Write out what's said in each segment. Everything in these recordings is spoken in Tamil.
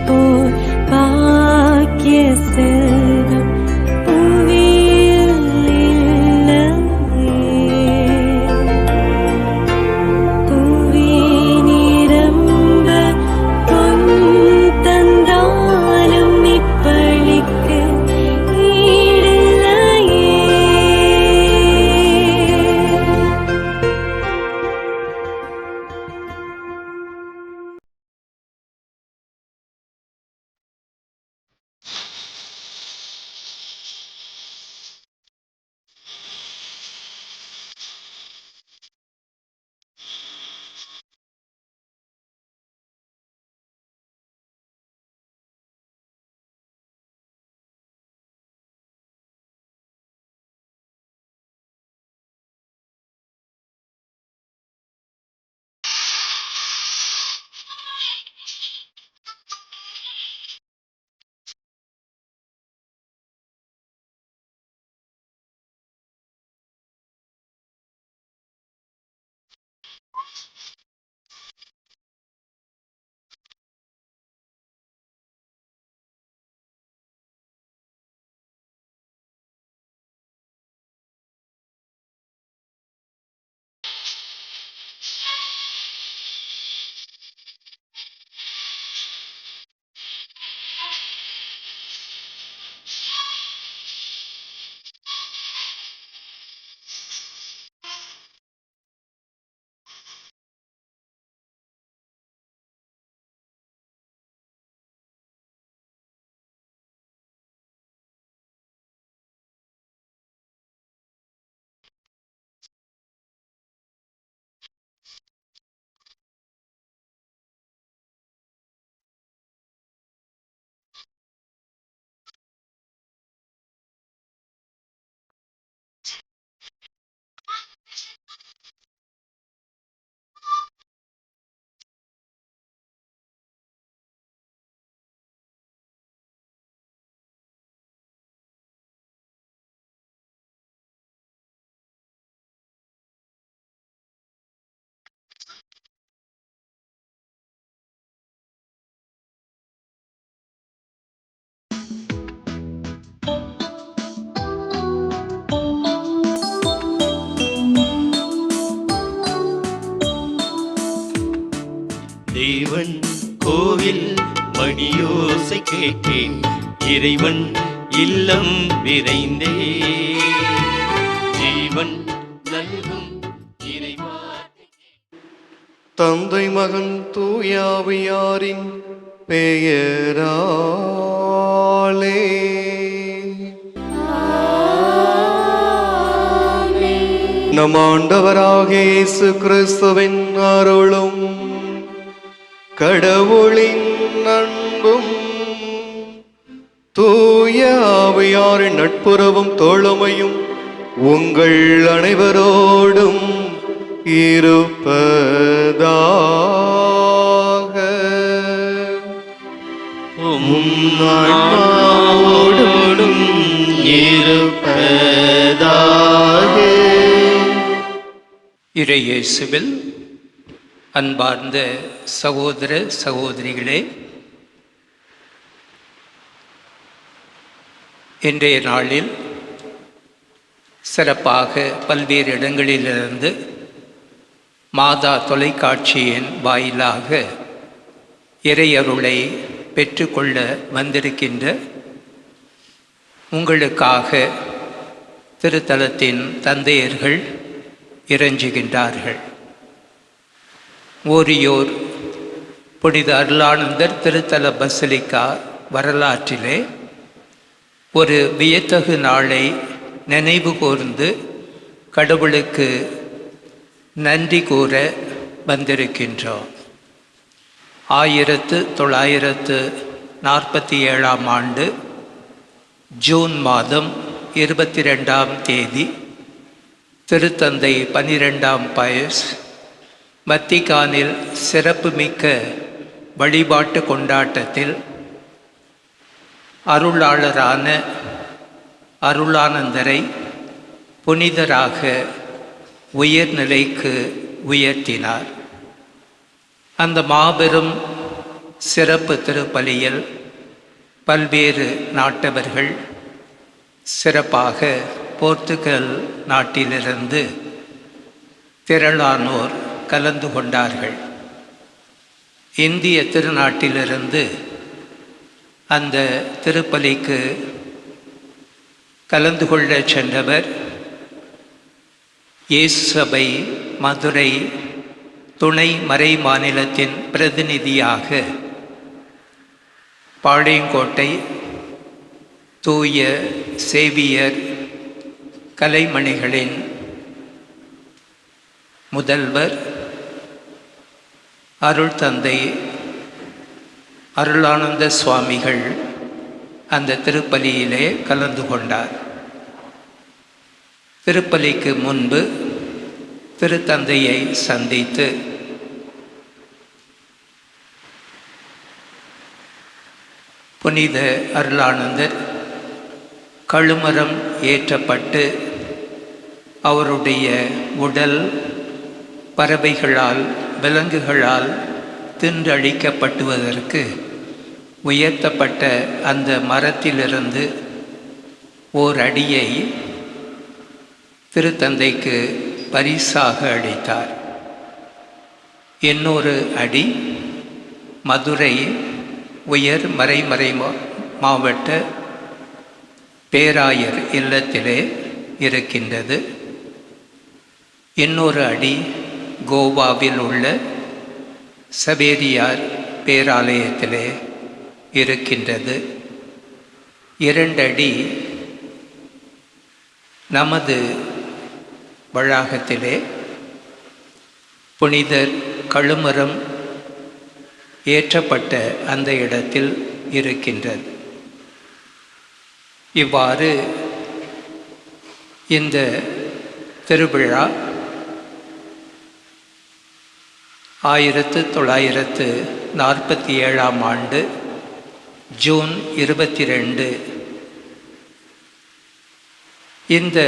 போல் பாக்கிய செல்வம் புவியில் இல்லையே. புவி நிரம்ப பொன் தந்தாலும் இப்பழிக்கு ஈடில்லையே. தேவன் கோவில் மணியோசை கேட்டேன், இறைவன் இல்லம் விரைந்தே. ஜீவன் நல்கும் இறைவா. தந்தை மகன் தூயாவியாரின் பெயராலே நம் ஆண்டவராகிய இயேசு கிறிஸ்துவின் அருளும் கடவுளின் அன்பும் தூய ஆவியாரின் நட்புறவும் தோழமையும் உங்கள் அனைவரோடும் இருப்பதாக. ஆன்மாவோடும் இருப்பதாக. இறையேசுவில் அன்பார்ந்த சகோதர சகோதரிகளே, இன்றைய நாளில் சிறப்பாக பல்வேறு இடங்களிலிருந்து மாதா தொலைக்காட்சியின் வாயிலாக இறையருளை பெற்றுக்கொள்ள வந்திருக்கின்ற உங்களுக்காக திருத்தலத்தின் தந்தையர்கள் இறைஞ்சுகின்றார்கள். ஓரியோர் புனித அருளானந்தர் திருத்தல பசிலிக்கா வரலாற்றிலே ஒரு வியத்தகு நாளை நினைவு கூர்ந்து கடவுளுக்கு நன்றி கூற வந்திருக்கின்றோம். 1947 ஆண்டு ஜூன் மாதம் 22ஆம் தேதி திருத்தந்தை 12ஆம் பயஸ் வத்திக்கானில் சிறப்புமிக்க வழிபாட்டு கொண்டாட்டத்தில் அருளாளரான அருளானந்தரை புனிதராக உயர்நிலைக்கு உயர்த்தினார். அந்த மாபெரும் சிறப்பு திருப்பலியில் பல்வேறு நாட்டவர்கள், சிறப்பாக போர்த்துகல் நாட்டிலிருந்து திரளானோர் கலந்து கொண்டார்கள். இந்திய திருநாட்டிலிருந்து அந்த திருப்பலிக்கு கலந்து கொள்ள சென்றவர் இயேசு சபை மதுரை துணை மறை மாநிலத்தின் பிரதிநிதியாக பாளையங்கோட்டை தூய சேவியர் கலைமணிகளின் முதல்வர் அருள் தந்தை அருளானந்த சுவாமிகள் அந்த திருப்பலியிலே கலந்து கொண்டார். திருப்பலிக்கு முன்பு திருத்தந்தையை சந்தித்து புனித அருளானந்தர் கழுமரம் ஏற்றப்பட்டு அவருடைய உடல் பறவைகளால் விலங்குகளால் தின்றழிக்கப்பட்டுவதற்கு உயர்த்தப்பட்ட அந்த மரத்திலிருந்து ஓர் அடியை திருத்தந்தைக்கு பரிசாக அளித்தார். இன்னொரு அடி மதுரை உயர் மறைமறை மாவட்ட பேராயர் இல்லத்திலே இருக்கின்றது. இன்னொரு அடி கோவாவில் உள்ள சவேரியார் பேராலயத்திலே இருக்கின்றது. 2 அடி நமது வளாகத்திலே புனிதர் கழுமரம் ஏற்றப்பட்ட அந்த இடத்தில் இருக்கின்றது. இவ்வாறு இந்த திருவிழா 1947ஆம் ஆண்டு ஜூன் 22 இந்த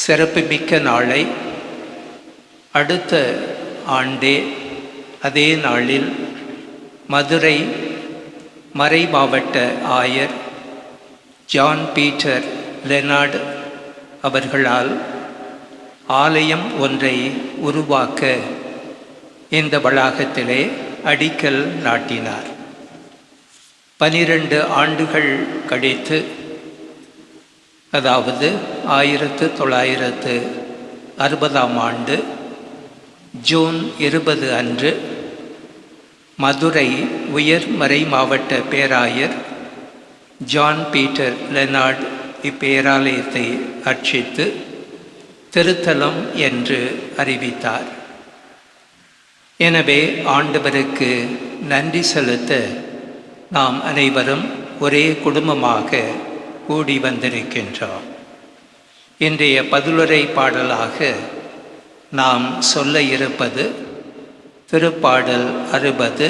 சிறப்புமிக்க நாளை அடுத்த ஆண்டே அதே நாளில் மதுரை மறை மாவட்ட ஆயர் ஜான் பீட்டர் லெனார்ட் அவர்களால் ஆலயம் ஒன்றை உருவாக்க இந்த வளாகத்திலே அடிக்கல் நாட்டினார். 12 ஆண்டுகள் கழித்து, அதாவது 1960ஆம் ஆண்டு ஜூன் 20 அன்று மதுரை உயர் மறை மாவட்ட பேராயர் ஜான் பீட்டர் லெனார்ட் இப்பேராலயத்தை அர்ச்சித்து திருத்தலம் என்று அறிவித்தார். எனவே ஆண்டவருக்கு நன்றி செலுத்த நாம் அனைவரும் ஒரே குடும்பமாக கூடி வந்திருக்கின்றோம். இன்றைய பதிலுரை பாடலாக நாம் சொல்ல இருப்பது திருப்பாடல் 60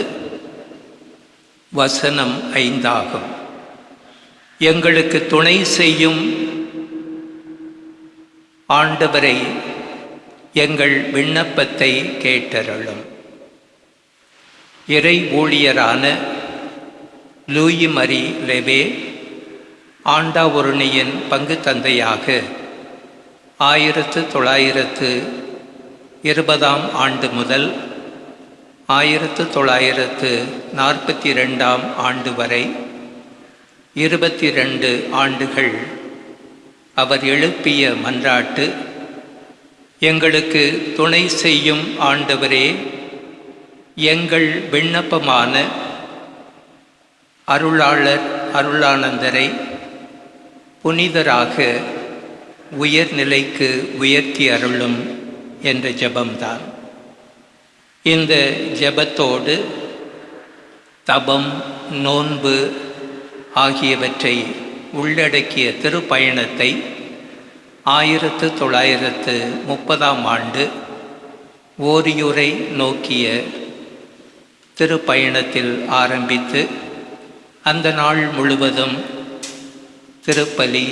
வசனம் 5 ஆகும். எங்களுக்கு துணை செய்யும் ஆண்டவரை எங்கள் விண்ணப்பத்தை கேட்டருளும். இறை ஊழியரான லூயி மரி லெவே ஆண்டாவொருணியின் பங்கு தந்தையாக 1920ஆம் ஆண்டு முதல் 1942ஆம் ஆண்டு வரை 22 ஆண்டுகள் அவர் எழுப்பிய மன்றாட்டு, எங்களுக்கு துணை செய்யும் ஆண்டவரே, எங்கள் விண்ணப்பமான அருளாளர் அருளானந்தரை புனிதராக உயர்நிலைக்கு உயர்த்தி அருளும் என்ற ஜெபம்தான். இந்த ஜெபத்தோடு தபம், நோன்பு ஆகியவற்றை உள்ளடக்கிய திருப்பயணத்தை 1930ஆம் ஆண்டு ஓரியுரை நோக்கிய திருப்பயணத்தில் ஆரம்பித்து அந்த நாள் முழுவதும் திருப்பலி,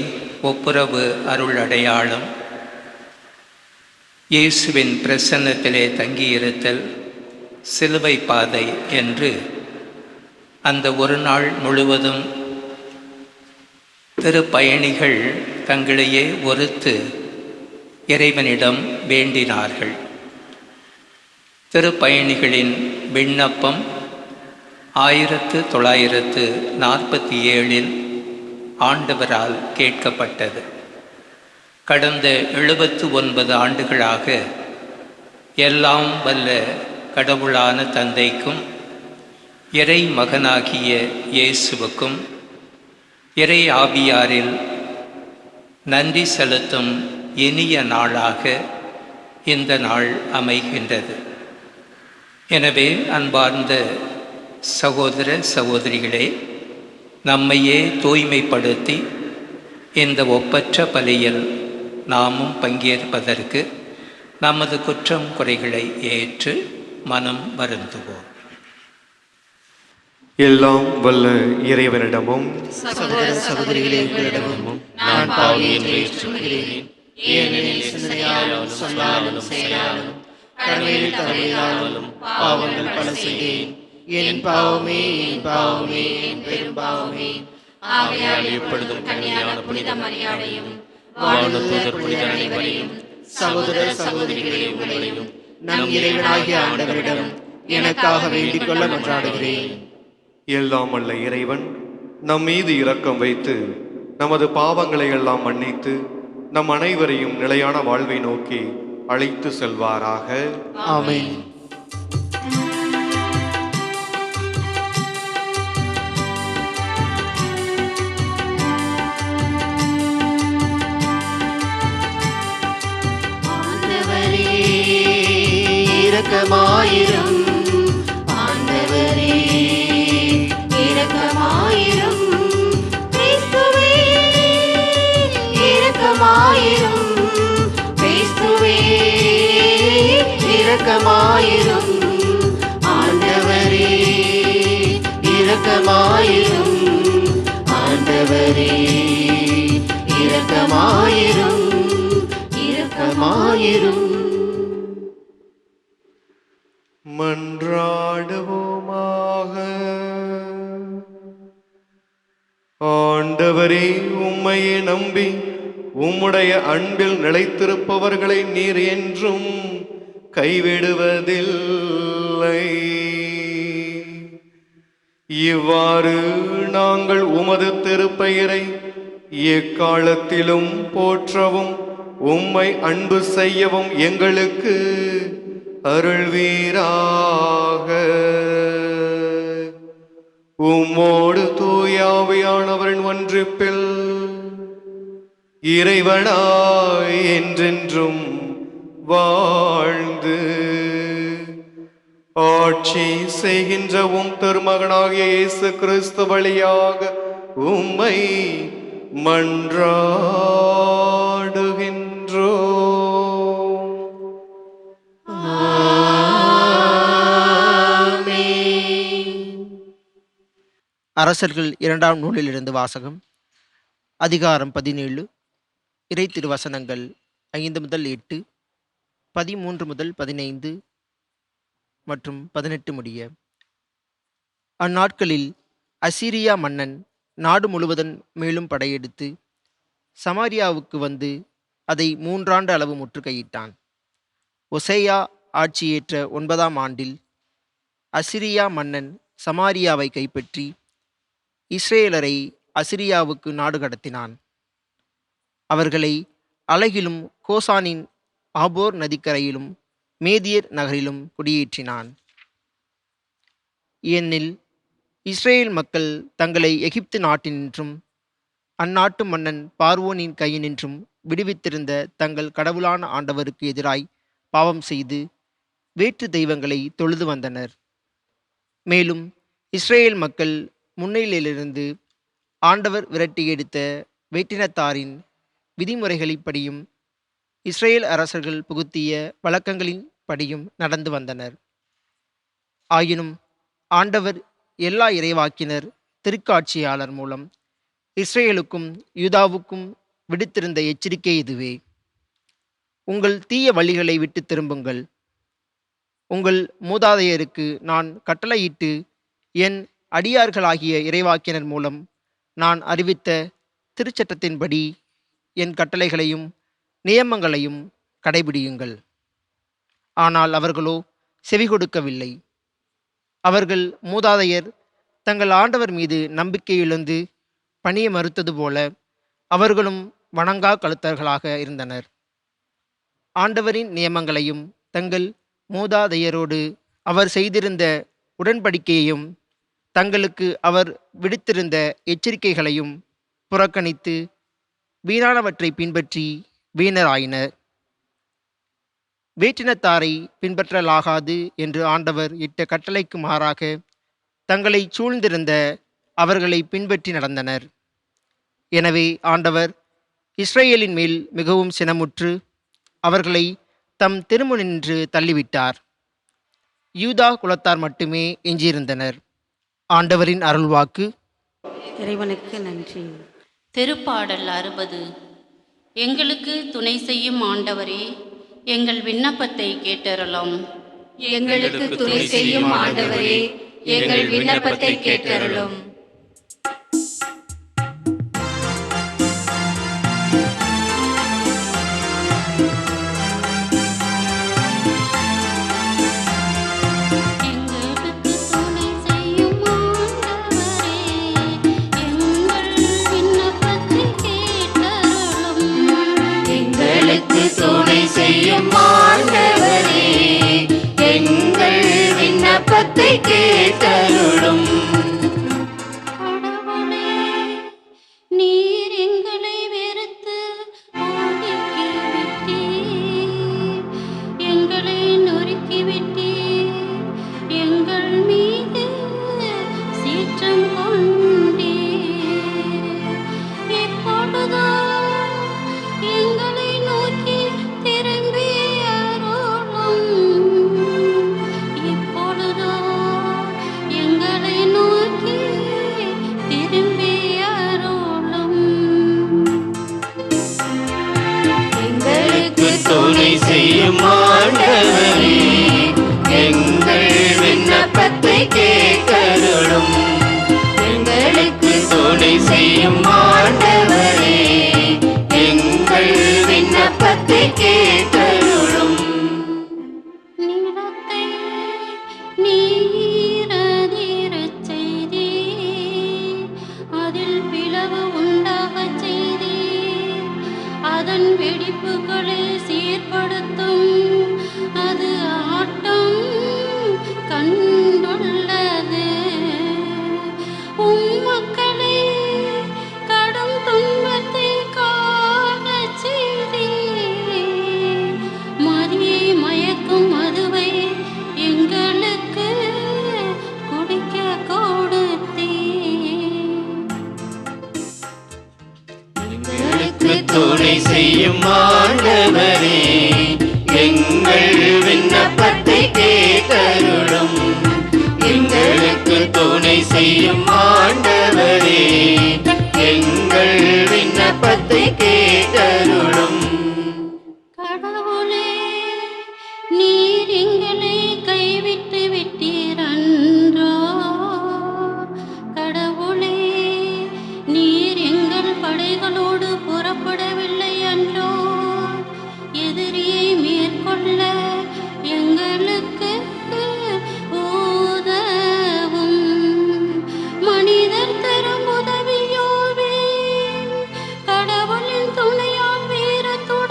ஒப்புரவு, அருள் அடையாளம், இயேசுவின் பிரசன்னத்திலே தங்கியிருத்தல், சிலுவை பாதை என்று அந்த ஒரு நாள் முழுவதும் திருப்பயணிகள் தங்களையே ஒருத்து இறைவனிடம் வேண்டினார்கள். திருப்பயணிகளின் விண்ணப்பம் 1947 ஆண்டவரால் கேட்கப்பட்டது. கடந்த 79 ஆண்டுகளாக எல்லாம் வல்ல கடவுளான தந்தைக்கும் இறை மகனாகிய இயேசுவுக்கும் இறை ஆவியாரில் நன்றி செலுத்தும் இனிய நாளாக இந்த நாள் அமைகின்றது. எனவே அன்பார்ந்த சகோதர சகோதரிகளே, நம்மையே தூய்மைப்படுத்தி இந்த ஒப்பற்ற பலியில் நாமும் பங்கேற்பதற்கு நமது குற்றம் குறைகளை ஏற்று மனம் வருந்துவோம். எல்லாம் வல்ல இறைவனிடமும் சகோதர சகோதரிகளே, உங்களிடமும் நான் பாவி என்று ஏற்றுக்கொள்கிறேன். ஏனெனில் சிந்தனையாலும் சொல்லாலும் செயலாலும் கடமையில் தவறினாலும் பாவங்கள் பல செய்தேன். என் பாவமே, என் பாவமே, என் பெரும் பாவமே. ஆகையால் எப்பொழுதும் கன்னியான புனித மரியாதையும் வானதூதர் புனித அனைவரையும் சகோதர சகோதரிகளே, உங்களையும் நம் இறைவனாகிய ஆண்டவரிடம் எனக்காக வேண்டிக் கொள்ள மன்றாடுகிறேன். எல்லாம் வல்ல இறைவன் நம் மீது இரக்கம் வைத்து நமது பாவங்களை எல்லாம் மன்னித்து நம் அனைவரையும் நிலையான வாழ்வை நோக்கி அழைத்து செல்வாராக. ஆமென். ஆண்டவரே இரக்கமாயிரும். ஆண்டவரே இரக்கமாயிரும். கிறிஸ்துவே இரக்கமாயிரும். கிறிஸ்துவே இரக்கமாயிரும். ஆண்டவரே இரக்கமாயிரும். ஆண்டவரே இரக்கமாயிரும். இரக்கமாயிரும். மன்றாடுவோமாக. ஆண்டவரே, உம்மையே நம்பி உம்முடைய அன்பில் நிலைத்திருப்பவர்களை நீர் என்றும் கைவிடுவதில்லை. இவ்வாறு நாங்கள் உமது திருப்பெயரை எக்காலத்திலும் போற்றவும் உம்மை அன்பு செய்யவும் எங்களுக்கு அருள்வீராக. உம்மோடு தூயாவியானவரின் ஒன்றிப்பில் இறைவனாய் என்றென்றும் வாழ்ந்து ஆட்சி செய்கின்ற உம் திருமகனாகிய இயேசு கிறிஸ்து வழியாக உம்மை மன்றாடுகின்றோம். அரசர்கள் 2ஆம் நூலிலிருந்து வாசகம். அதிகாரம் 17. இறை திருவசனங்கள் 5 முதல் 8, 13 முதல் 15 மற்றும் 18 முடிய. அந்நாட்களில் அசீரியா மன்னன் நாடு முழுவதும் மேலும் படையெடுத்து சமாரியாவுக்கு வந்து அதை 3 ஆண்டு அளவு முற்றுகையிட்டான். ஒசேயா ஆட்சியேற்ற 9ஆம் ஆண்டில் அசிரியா மன்னன் சமாரியாவை கைப்பற்றி இஸ்ரேலரை அசிரியாவுக்கு நாடு கடத்தினான். அவர்களை அலகிலும் கோசானின் ஆபோர் நதிக்கரையிலும் மேதியர் நகரிலும் குடியேற்றினான். ஏனெனில் இஸ்ரேல் மக்கள் தங்களை எகிப்து நாட்டினின்றும் அந்நாட்டு மன்னன் பார்வோனின் கையினின்றும் விடுவித்திருந்த தங்கள் கடவுளான ஆண்டவருக்கு எதிராய் பாவம் செய்து வேற்று தெய்வங்களை தொழுது வந்தனர். மேலும் இஸ்ரேல் மக்கள் முன்னிலையிலிருந்து ஆண்டவர் விரட்டி எடுத்த வேற்றினத்தாரின் விதிமுறைகளின்படியும் இஸ்ரேல் அரசர்கள் புகுத்திய வழக்கங்களின் படியும் நடந்து வந்தனர். ஆயினும் ஆண்டவர் எல்லா இறைவாக்கினர் திருக்காட்சியாளர் மூலம் இஸ்ரேலுக்கும் யூதாவுக்கும் விடுத்திருந்த எச்சரிக்கை இதுவே: உங்கள் தீய வழிகளை விட்டு திரும்புங்கள். உங்கள் மூதாதையருக்கு நான் கட்டளையிட்டு என் அடியார்களாகிய இறைவாக்கினர் மூலம் நான் அறிவித்த திருச்சட்டத்தின்படி என் கட்டளைகளையும் நியமங்களையும் கடைபிடியுங்கள். ஆனால் அவர்களோ செவி கொடுக்கவில்லை. அவர்கள் மூதாதையர் தங்கள் ஆண்டவர் மீது நம்பிக்கை இழந்து பணிய மறுத்தது போல அவர்களும் வணங்கா கழுத்தர்களாக இருந்தனர். ஆண்டவரின் நியமங்களையும் தங்கள் மூதாதையரோடு அவர் செய்திருந்த உடன்படிக்கையையும் தங்களுக்கு அவர் விடுத்திருந்த எச்சரிக்கைகளையும் புறக்கணித்து வீணானவற்றை பின்பற்றி வீணராயினர். வேற்றினத்தாரை பின்பற்றலாகாது என்று ஆண்டவர் இட்ட கட்டளைக்கு மாறாக தங்களை சூழ்ந்திருந்த அவர்களை பின்பற்றி நடந்தனர். எனவே ஆண்டவர் இஸ்ரேலின் மேல் மிகவும் சினமுற்று அவர்களை தம் திருமுனின்று தள்ளிவிட்டார். யூதா குலத்தார் மட்டுமே எஞ்சியிருந்தனர். ஆண்டவரின் அருள்வாக்கு. இறைவனுக்கு நன்றி. திருப்பாடல் 60. எங்களுக்கு துணை செய்யும் ஆண்டவரே, எங்கள் விண்ணப்பத்தை கேட்டருளும். எங்களுக்கு துணை செய்யும் ஆண்டவரே, எங்கள் விண்ணப்பத்தை கேட்டருளும். துணை செய்யும் ஆண்டவரே, எங்கள் விண்ணப்பத்தை கேட்டருளும். நீர் எங்களை வெறுத்து ஒதுக்கி விட்டீர், எங்களை நொறுக்கி விட்டீர், எங்கள் மீது சீற்றம் கொண்டீர். இப்பொழுதோ எங்களை நோக்கி திரும்பி அருளும். இப்பொழுதோ எங்களை நோக்கி திரும்பி அருளும். எங்களுக்கு துணை செய்யும் ஆண்டவரே, எங்கள் விண்ணப்பத்தை கேட்டருளும். எங்களுக்கு துணை செய்யும் ஆண்டவரே, எங்கள் விண்ணப்பத்தை கேட்டருளும். நிலத்தை நீர் அதிரச் செய்தீர், அதில் பிளவு உண்டாகச் செய்தீர். அதன் வெடிப்புகளை சீர்படுத்தும், அது ஆட்டம் கண்டுள்ளது. மக்களை கடும் துன்பத்தை காணச் செய்தீர். மதியை மயக்கும் மதுவை எங்களுக்கு குடிக்க கொடுத்தீர். எங்களுக்கு துணை செய்யும் ஆண்டவரே, எங்கள் விண்ணப்பத்தை கேட்டருளும். எங்களுக்கு துணை செய்யும் ஆண்டவரே, எங்கள் விண்ணப்பத்தை கேட்டருளும். கடவுளே, நீர் எங்களை கைவிட்டு விட்டீர் அன்றோ? கடவுளே, நீர் எங்கள் படைகளோடு புறப்படவில்லை அன்றோ? எதிரியை மேற்கொள்ள எங்களுக்கு உதவும். மனிதர் தரும் உதவியோவே, கடவுளின் துணையால் வீரத்துடன்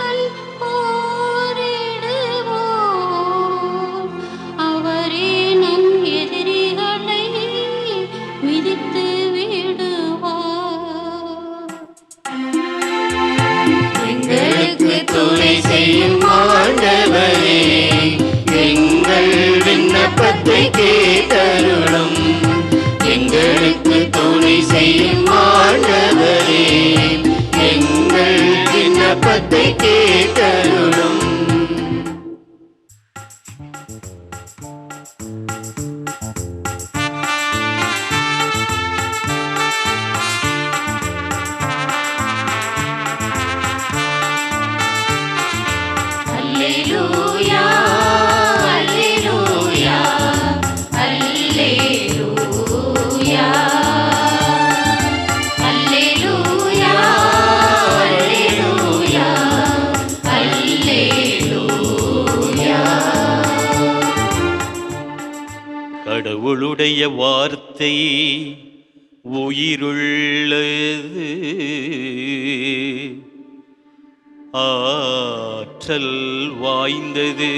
கடவுளுடைய வார்த்தை உயிருள்ளது, ஆற்றல் வாய்ந்தது,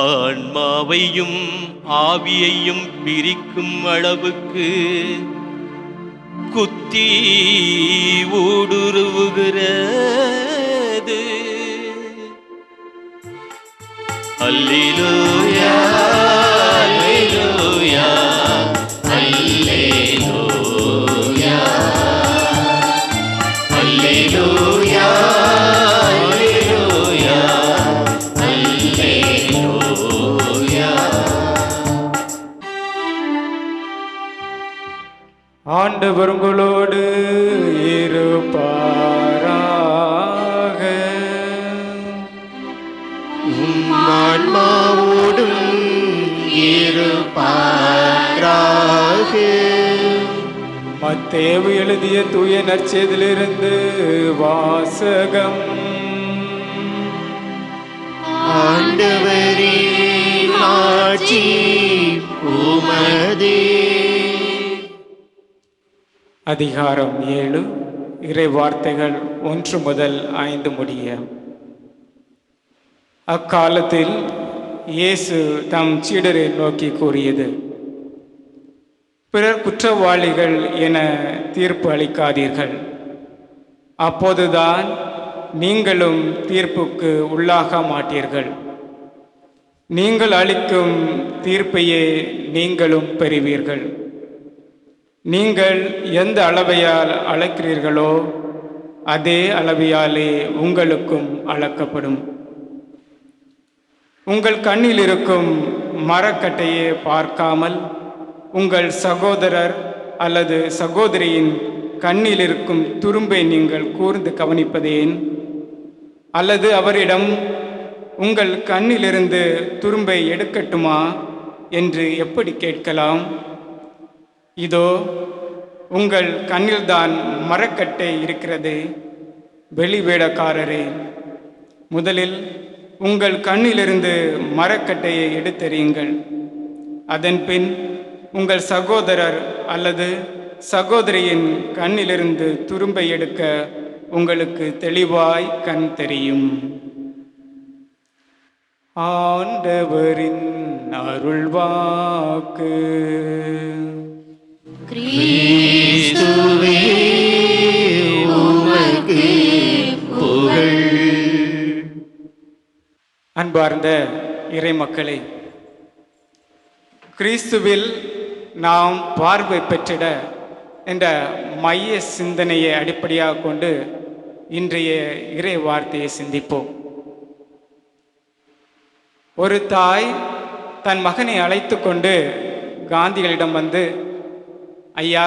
ஆன்மாவையும் ஆவியையும் பிரிக்கும் அளவுக்கு குத்தி ஊடுருவுகிறது. அல்லேலூயா, அல்லேலூயா, அல்லேலூயா, அல்லேலூயா, அல்லேலூயா, அல்லேலூயா. ஆண்டவர் உங்களோடு இருப்பாராக. ஆன்மாவோடும் இருப்பாராக. மத்தேவு எழுதிய தூய நற்செய்தியிலிருந்து வாசகம். ஆண்டவரே மாட்சி உமதே. அதிகாரம் 7, இறை வார்த்தைகள் 1 முதல் 5 முடிய. அக்காலத்தில் இயேசு தம் சீடரை நோக்கி கூறியது: பிறர் குற்றவாளிகள் என தீர்ப்பு அளிக்காதீர்கள், அப்போதுதான் நீங்களும் தீர்ப்புக்கு உள்ளாக மாட்டீர்கள். நீங்கள் அளிக்கும் தீர்ப்பையே நீங்களும் பெறுவீர்கள். நீங்கள் எந்த அளவையால் அளக்கிறீர்களோ அதே அளவையாலே உங்களுக்கும் அளக்கப்படும். உங்கள் கண்ணில் இருக்கும் மரக்கட்டையை பார்க்காமல் உங்கள் சகோதரர் அல்லது சகோதரியின் கண்ணில் இருக்கும் துரும்பை நீங்கள் கூர்ந்து கவனிப்பதேன்? அல்லது அவரிடம் உங்கள் கண்ணிலிருந்து துரும்பை எடுக்கட்டுமா என்று எப்படி கேட்கலாம்? இதோ உங்கள் கண்ணில்தான் மரக்கட்டை இருக்கிறது. வெளிவேடக்காரரே, முதலில் உங்கள் கண்ணிலிருந்து மரக்கட்டையை எடுத்தெறியுங்கள். அதன்பின் உங்கள் சகோதரர் அல்லது சகோதரியின் கண்ணிலிருந்து துரும்பை எடுக்க உங்களுக்கு தெளிவாய் கண் தெரியும். ஆண்டவரின் அருள்வாக்கு. கிறிஸ்துவே உமக்கு புகழ். அன்பார்ந்த இறை மக்களே, கிறிஸ்துவில் நாம் பார்வை பெற்றிட என்ற மைய சிந்தனையை அடிப்படையாக கொண்டு இன்றைய இறை வார்த்தையை சிந்திப்போம். ஒரு தாய் தன் மகனை அழைத்து கொண்டு காந்திகளிடம் வந்து, ஐயா,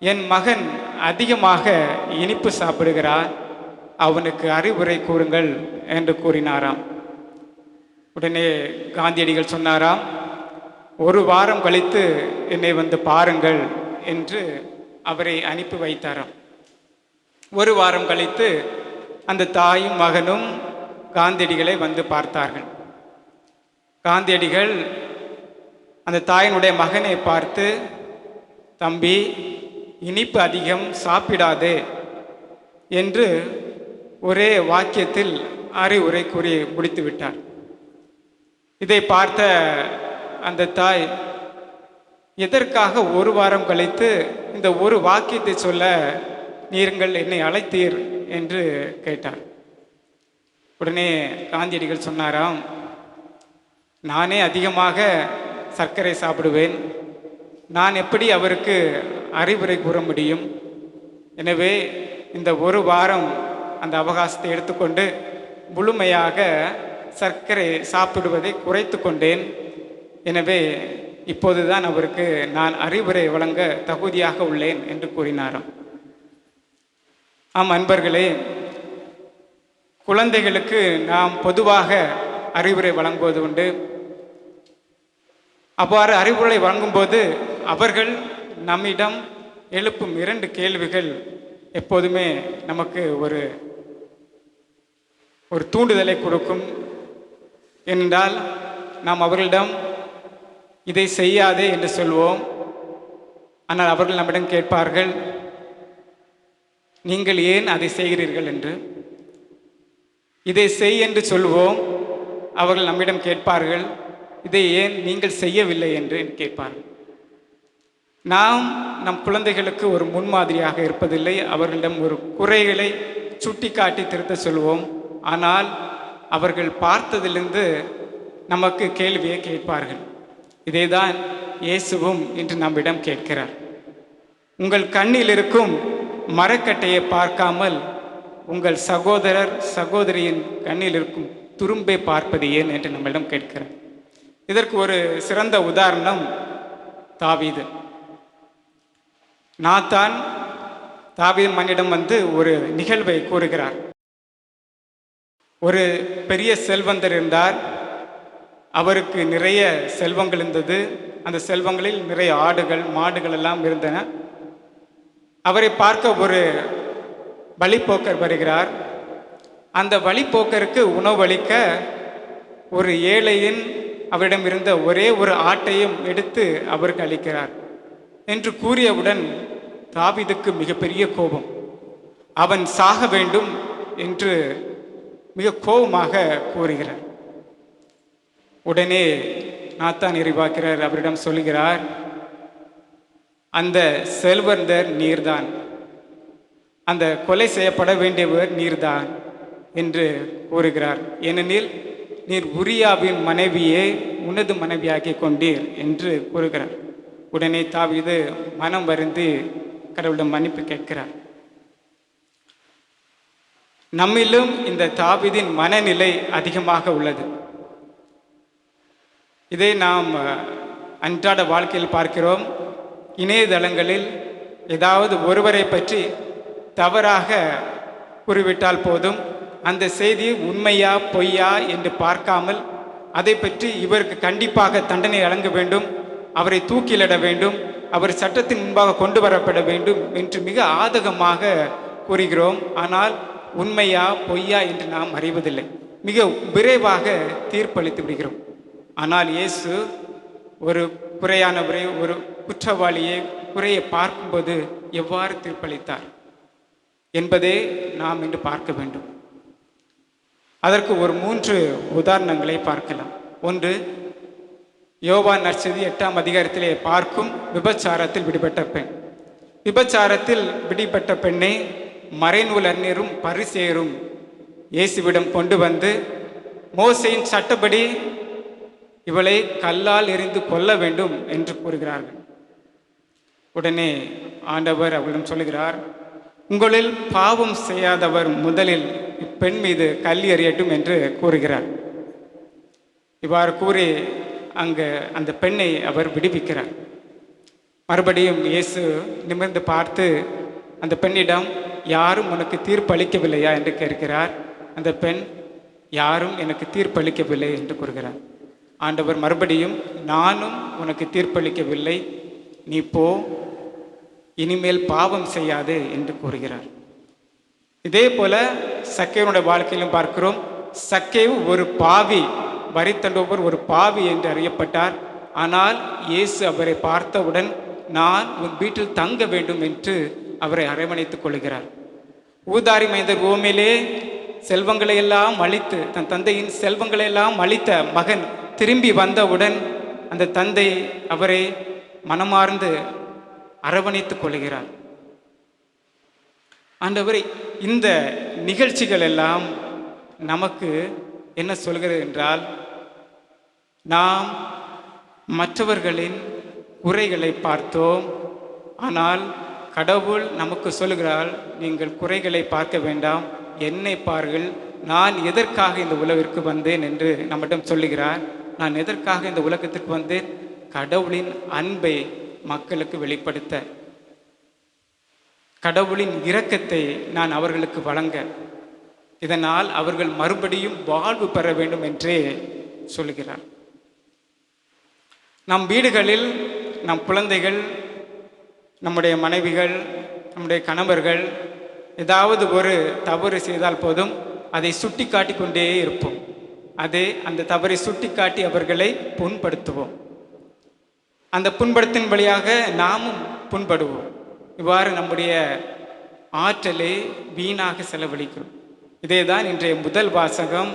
என் மகன் அதிகமாக இனிப்பு சாப்பிடுகிறார், அவனுக்கு அறிவுரை கூறுங்கள் என்று கூறினாராம். உடனே காந்தியடிகள் சொன்னாராம், 1 வாரம் கழித்து என்னை வந்து பாருங்கள் என்று அவரை அனுப்பி வைத்தாராம். 1 வாரம் கழித்து அந்த தாயும் மகனும் காந்தியடிகளை வந்து பார்த்தார்கள். காந்தியடிகள் அந்த தாயினுடைய மகனை பார்த்து, தம்பி, இனிப்பு அதிகம் சாப்பிடாதே என்று ஒரே வாக்கியத்தில் அறிவுரை கூறி முடித்து விட்டார். இதை பார்த்த அந்த தாய், எதற்காக 1 வாரம் கழித்து இந்த ஒரு வாக்கியத்தை சொல்ல நீங்கள் என்னை அழைத்தீர் என்று கேட்டார். உடனே காந்தியடிகள் சொன்னாராம், நானே அதிகமாக சர்க்கரை சாப்பிடுவேன், நான் எப்படி அவருக்கு அறிவுரை கூற முடியும்? எனவே இந்த 1 வாரம் அந்த அவகாசத்தை எடுத்துக்கொண்டு முழுமையாக சர்க்கரை சாப்பிடுவதை குறைத்து கொண்டேன். எனவே இப்போதுதான் அவருக்கு நான் அறிவுரை வழங்க தகுதியாக உள்ளேன் என்று கூறினாராம். ஆம் அன்பர்களே, குழந்தைகளுக்கு நாம் பொதுவாக அறிவுரை வழங்குவது உண்டு. அவ்வாறு அறிவுரை வழங்கும்போது அவர்கள் நம்மிடம் எழுப்பும் 2 கேள்விகள் எப்போதுமே நமக்கு ஒரு தூண்டுதலை கொடுக்கும். ஏனென்றால் நாம் அவர்களிடம் இதை செய்யாதே என்று சொல்வோம். ஆனால் அவர்கள் நம்மிடம் கேட்பார்கள், நீங்கள் ஏன் அதை செய்கிறீர்கள் என்று. இதை செய் என்று சொல்வோம். அவர்கள் நம்மிடம் கேட்பார்கள், இதை ஏன் நீங்கள் செய்யவில்லை என்று கேட்பார்கள். நாம் நம் குழந்தைகளுக்கு ஒரு முன்மாதிரியாக இருப்பதில்லை. அவர்களிடம் ஒரு குறைகளை சுட்டி காட்டி திருத்த சொல்வோம். ஆனால் அவர்கள் பார்த்ததிலிருந்து நமக்கு கேள்வியை கேட்பார்கள். இதைதான் இயேசுவும் இன்று நம்மிடம் கேட்கிறார். உங்கள் கண்ணில் இருக்கும் மரக்கட்டையை பார்க்காமல் உங்கள் சகோதரர் சகோதரியின் கண்ணில் இருக்கும் துரும்பை பார்ப்பது ஏன் என்று நம்மிடம் கேட்கிறார். இதற்கு ஒரு சிறந்த உதாரணம் தாவீது. நாத்தான் தாவீது மன்னிடம் வந்து ஒரு நிகழ்வை கூறுகிறார். ஒரு பெரிய செல்வந்தர் இருந்தார். அவருக்கு நிறைய செல்வங்கள் இருந்தது. அந்த செல்வங்களில் நிறைய ஆடுகள் மாடுகள் எல்லாம் இருந்தன. அவரை பார்க்க ஒரு வழிப்போக்கர் வருகிறார். அந்த வழிப்போக்கருக்கு உணவளிக்க ஒரு ஏழையின் அவரிடம் இருந்த ஒரே ஒரு ஆட்டையும் எடுத்து அவருக்கு அளிக்கிறார் என்று கூறியவுடன் தாவீதுக்கு மிகப்பெரிய கோபம். அவன் சாக வேண்டும் என்று மிக கோபமாக கூறுகிறார். உடனே நாத்தான் இறைவாக்கிறார் அவரிடம் சொல்லுகிறார், அந்த செல்வந்தர் நீர்தான், அந்த கொலை செய்யப்பட வேண்டியவர் நீர்தான் என்று கூறுகிறார். ஏனெனில் நீர் உரியாவின் மனைவியை உனது மனைவியாக்கி கொண்டீர் என்று கூறுகிறார். உடனே தாவீது மனம் வருந்தி கடவுளிடம் மன்னிப்பு கேட்கிறார். நம்மிலும் இந்த தாவீதின் மனநிலை அதிகமாக உள்ளது. இதை நாம் அன்றாட வாழ்க்கையில் பார்க்கிறோம். இணையதளங்களில் ஏதாவது ஒருவரை பற்றி தவறாக கூறிவிட்டால் போதும், அந்த செய்தி உண்மையா பொய்யா என்று பார்க்காமல் அதை பற்றி இவருக்கு கண்டிப்பாக தண்டனை வழங்க வேண்டும், அவரை தூக்கிலிட வேண்டும், அவர் சட்டத்தின் முன்பாக கொண்டு வரப்பட வேண்டும் என்று மிக ஆதகமாக கூறுகிறோம். ஆனால் உண்மையா பொய்யா என்று நாம் அறிவதில்லை. மிக விரைவாக தீர்ப்பளித்து விடுகிறோம். ஆனால் இயேசு ஒரு குறையானவரை, ஒரு குற்றவாளியை குறையை பார்க்கும்போது எவ்வாறு தீர்ப்பளித்தார் என்பதை நாம் இன்று பார்க்க வேண்டும். அதற்கு ஒரு 3 உதாரணங்களை பார்க்கலாம். ஒன்று, யோவான் நற்செய்தி 8ஆம் அதிகாரத்திலே பார்க்கும் விபச்சாரத்தில் விடுபட்ட பெண். விபச்சாரத்தில் விடுபட்ட பெண்ணை மறைநூல் அறிஞரும் பரிசேயரும் இயேசுவிடம் கொண்டு வந்து மோசேயின் சட்டப்படி இவளை கல்லால் எறிந்து கொல்ல வேண்டும் என்று கூறுகிறார்கள். உடனே ஆண்டவர் அவளிடம் சொல்லுகிறார், உங்களில் பாவம் செய்யாதவர் முதலில் இப்பெண் மீது கல் எறியட்டும் என்று கூறுகிறார். இவ்வாறு கூறி அங்கு அந்த பெண்ணை அவர் விடுவிக்கிறார். மறுபடியும் இயேசு நிமிர்ந்து பார்த்து அந்த பெண்ணிடம், யாரும் உனக்கு தீர்ப்பு அளிக்கவில்லையா என்று கேட்கிறார். அந்த பெண், யாரும் எனக்கு தீர்ப்பு அளிக்கவில்லை என்று கூறுகிறார். ஆண்டவர் மறுபடியும், நானும் உனக்கு தீர்ப்பளிக்கவில்லை, நீ போ, இனிமேல் பாவம் செய்யாதே என்று கூறுகிறார். இதே போல சக்கேவனுடைய வாழ்க்கையிலும் பார்க்கிறோம். சக்கேவு ஒரு பாவி, வரி தண்டுபவர் ஒரு பாவி என்று அறியப்பட்டார். ஆனால் இயேசு அவரை பார்த்தவுடன், நான் உன் வீட்டில் தங்க வேண்டும் என்று அவரை அரவணைத்துக் கொள்கிறார். ஊதாரி மைந்தர் ஓமேலே செல்வங்களை எல்லாம் அழித்து, தன் தந்தையின் செல்வங்களை எல்லாம் அழித்த மகன் திரும்பி வந்தவுடன் அந்த தந்தை அவரை மனமார்ந்து அரவணைத்துக் கொள்கிறார். ஆண்டவரே, இந்த நிகழ்ச்சிகள் எல்லாம் நமக்கு என்ன சொல்கிறது என்றால், நாம் மற்றவர்களின் குறைகளை பார்த்தோம். ஆனால் கடவுள் நமக்கு சொல்கிறார், நீங்கள் குறைகளை பார்க்க வேண்டாம், என்னை பாருங்கள், நான் எதற்காக இந்த உலகிற்கு வந்தேன் என்று நம்மிடம் சொல்லுகிறார். நான் எதற்காக இந்த உலகத்திற்கு வந்தேன்? கடவுளின் அன்பை மக்களுக்கு வெளிப்படுத்த, கடவுளின் இரக்கத்தை நான் அவர்களுக்கு வழங்க, இதனால் அவர்கள் மறுபடியும் வாழ்வு பெற வேண்டும் என்றே சொல்கிறார். நம் வீடுகளில் நம் குழந்தைகள், நம்முடைய மனைவிகள், நம்முடைய கணவர்கள் ஏதாவது ஒரு தவறு செய்தால் போதும், அதை சுட்டி காட்டிக் கொண்டே இருப்போம். அந்த தவறை சுட்டிக்காட்டி அவர்களை புண்படுத்துவோம். அந்த புண்படுத்தின் வழியாக நாமும் புண்படுவோம். இவ்வாறு நம்முடைய ஆற்றலை வீணாக செலவழிக்கிறோம். இதே தான் இன்றைய முதல் வாசகம்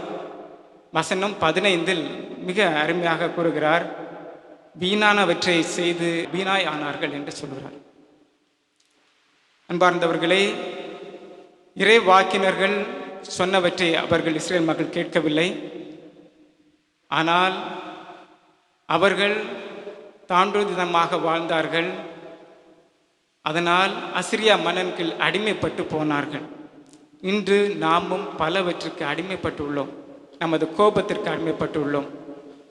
வசனம் 15 மிக அருமையாக கூறுகிறார். வீணானவற்றை செய்து வீணாய் ஆனார்கள் என்று சொல்கிறார். அன்பார்ந்தவர்களே, இறை வாக்கினர்கள் சொன்னவற்றை அவர்கள் இஸ்ரேல் மக்கள் கேட்கவில்லை. ஆனால் அவர்கள் தாண்டோதிதமாக வாழ்ந்தார்கள். அதனால் அசிரியா மன்னனுக்கு அடிமைப்பட்டு போனார்கள். இன்று நாமும் பலவற்றுக்கு அடிமைப்பட்டுள்ளோம். நமது கோபத்திற்கு அடிமைப்பட்டுள்ளோம்,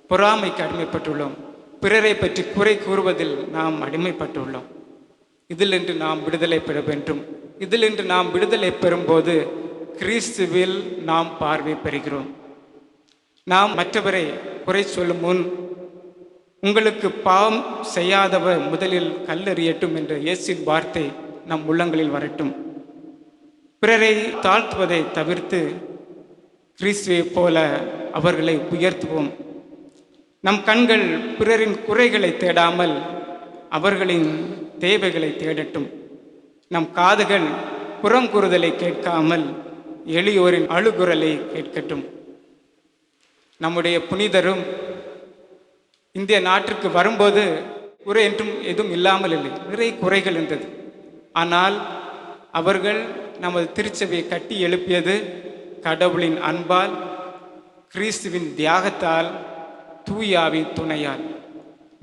பொறாமைக்கு அடிமைப்பட்டுள்ளோம், பிறரை பற்றி குறை கூறுவதில் நாம் அடிமைப்பட்டுள்ளோம். இதிலின்று நாம் விடுதலை பெற வேண்டும். இதிலின்று நாம் விடுதலை பெறும்போது கிறிஸ்துவில் நாம் பார்வை பெறுகிறோம். நாம் மற்றவரை குறை சொல்லும் முன் உங்களுக்கு பாவம் செய்யாதவர் முதலில் கல்லெறியட்டும் என்ற இயேசுவின் வார்த்தை நம் உள்ளங்களில் வரட்டும். பிறரை தாழ்த்துவதை தவிர்த்து கிறிஸ்துவை போல அவர்களை உயர்த்துவோம். நம் கண்கள் பிறரின் குறைகளை தேடாமல் அவர்களின் தேவைகளை தேடட்டும். நம் காதுகள் புறங்குறுதலை கேட்காமல் எளியோரின் அழுகுரலை கேட்கட்டும். நம்முடைய புனிதரும் இந்திய நாட்டிற்கு வரும்போது குறை என்றும் எதுவும் இல்லாமல் இல்லை, நிறைய குறைகள் இருந்தது. ஆனால் அவர்கள் நமது திருச்சபையை கட்டி எழுப்பியது கடவுளின் அன்பால், கிறிஸ்துவின் தியாகத்தால், தூயாவின் துணையால்.